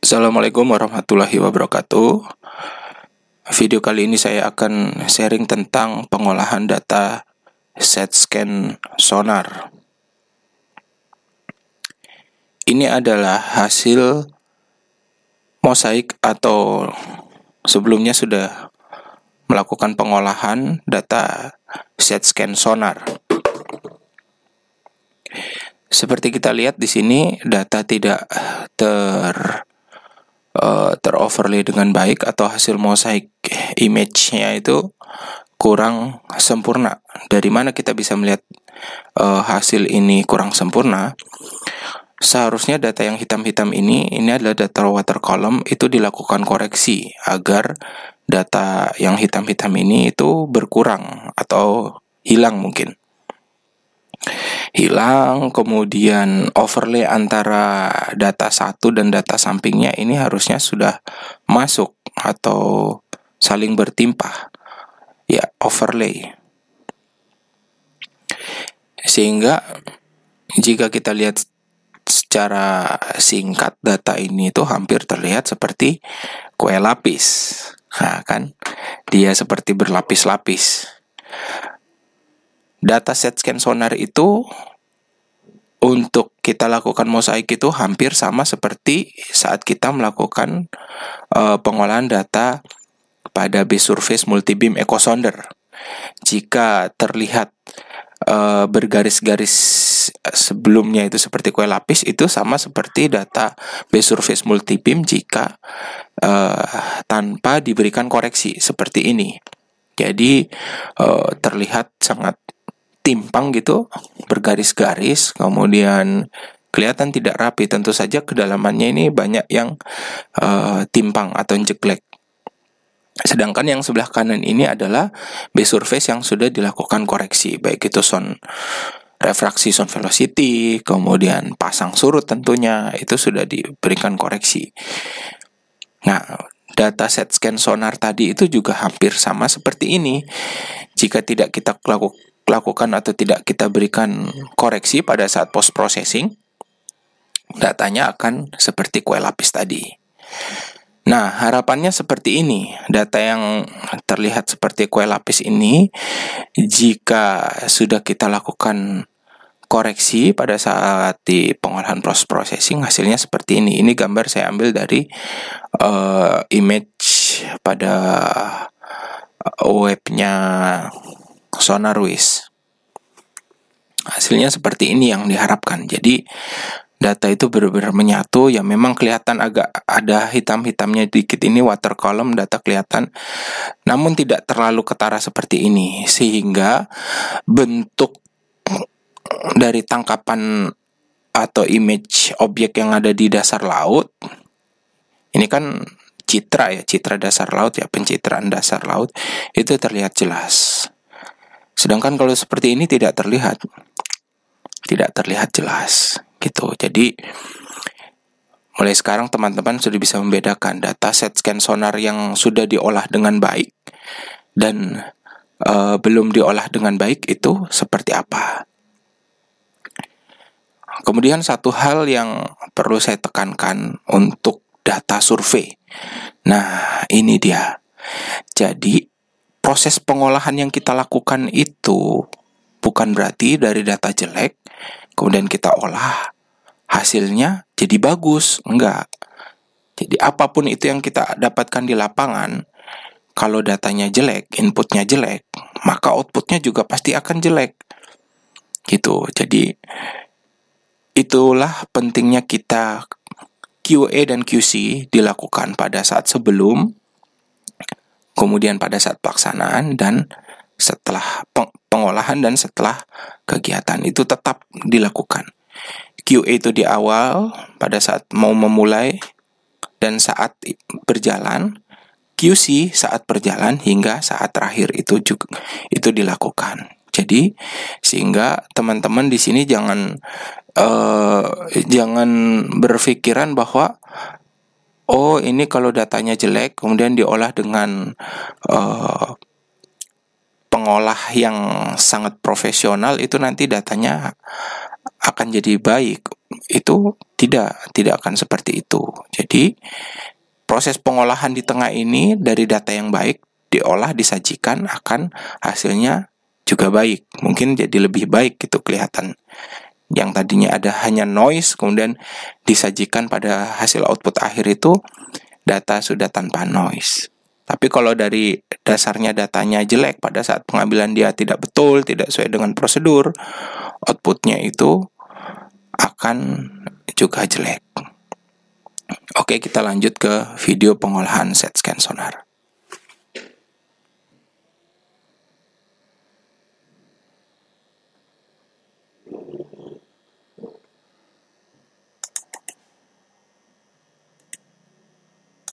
Assalamualaikum warahmatullahi wabarakatuh. Video kali ini saya akan sharing tentang pengolahan data set scan sonar. Ini adalah hasil mosaik atau sebelumnya sudah melakukan pengolahan data set scan sonar. Seperti kita lihat di sini, data tidak teroverlay dengan baik, atau hasil mosaik image-nya itu kurang sempurna. Dari mana kita bisa melihat hasil ini kurang sempurna? Seharusnya data yang hitam-hitam ini adalah data water column, itu dilakukan koreksi agar data yang hitam-hitam ini itu berkurang atau hilang mungkin. Kemudian overlay antara data satu dan data sampingnya ini harusnya sudah masuk atau saling bertimpah, ya, overlay. Sehingga jika kita lihat secara singkat, data ini tuh hampir terlihat seperti kue lapis. Nah, kan dia seperti berlapis-lapis. Data set scan sonar itu untuk kita lakukan mosaik itu hampir sama seperti saat kita melakukan pengolahan data pada base surface multibeam echo sounder. Jika terlihat bergaris-garis sebelumnya itu seperti kue lapis, itu sama seperti data base surface multibeam jika tanpa diberikan koreksi seperti ini. Jadi terlihat sangat timpang gitu, bergaris-garis, kemudian kelihatan tidak rapi. Tentu saja kedalamannya ini banyak yang timpang atau jeglek. Sedangkan yang sebelah kanan ini adalah base surface yang sudah dilakukan koreksi, baik itu sound refraksi, sound velocity, kemudian pasang surut tentunya itu sudah diberikan koreksi. Nah, data set scan sonar tadi itu juga hampir sama seperti ini. Jika tidak kita lakukan atau tidak kita berikan koreksi pada saat post processing, datanya akan seperti kue lapis tadi. Nah, harapannya seperti ini. Data yang terlihat seperti kue lapis ini, jika sudah kita lakukan koreksi pada saat di pengolahan post processing, hasilnya seperti ini. Ini gambar saya ambil dari image pada webnya SonarWiz. Hasilnya seperti ini yang diharapkan. Jadi data itu benar-benar menyatu. Ya, memang kelihatan agak ada hitam-hitamnya dikit, ini water column, data kelihatan, namun tidak terlalu ketara seperti ini, sehingga bentuk dari tangkapan atau image objek yang ada di dasar laut, ini kan citra dasar laut, ya, pencitraan dasar laut, itu terlihat jelas. Sedangkan kalau seperti ini tidak terlihat jelas gitu. Jadi mulai sekarang teman-teman sudah bisa membedakan data set scan sonar yang sudah diolah dengan baik dan belum diolah dengan baik itu seperti apa. Kemudian satu hal yang perlu saya tekankan untuk data survei. Nah, ini dia. Jadi proses pengolahan yang kita lakukan itu bukan berarti dari data jelek kemudian kita olah hasilnya jadi bagus. Enggak. Jadi apapun itu yang kita dapatkan di lapangan, kalau datanya jelek, inputnya jelek, maka outputnya juga pasti akan jelek gitu. Jadi itulah pentingnya kita QA dan QC dilakukan pada saat sebelum, kemudian pada saat pelaksanaan, dan setelah pengolahan dan setelah kegiatan itu tetap dilakukan. QA itu di awal pada saat mau memulai dan saat berjalan, QC saat berjalan hingga saat terakhir itu juga itu dilakukan. Jadi sehingga teman-teman di sini jangan berpikiran bahwa ini kalau datanya jelek kemudian diolah dengan pengolah yang sangat profesional, itu nanti datanya akan jadi baik. itu tidak akan seperti itu. Jadi proses pengolahan di tengah ini dari data yang baik diolah, disajikan, akan hasilnya juga baik. Mungkin jadi lebih baik gitu kelihatan. Yang tadinya ada hanya noise, kemudian disajikan pada hasil output akhir itu data sudah tanpa noise. Tapi kalau dari dasarnya datanya jelek, pada saat pengambilan dia tidak betul, tidak sesuai dengan prosedur, outputnya itu akan juga jelek. Oke, kita lanjut ke video pengolahan SET scan sonar.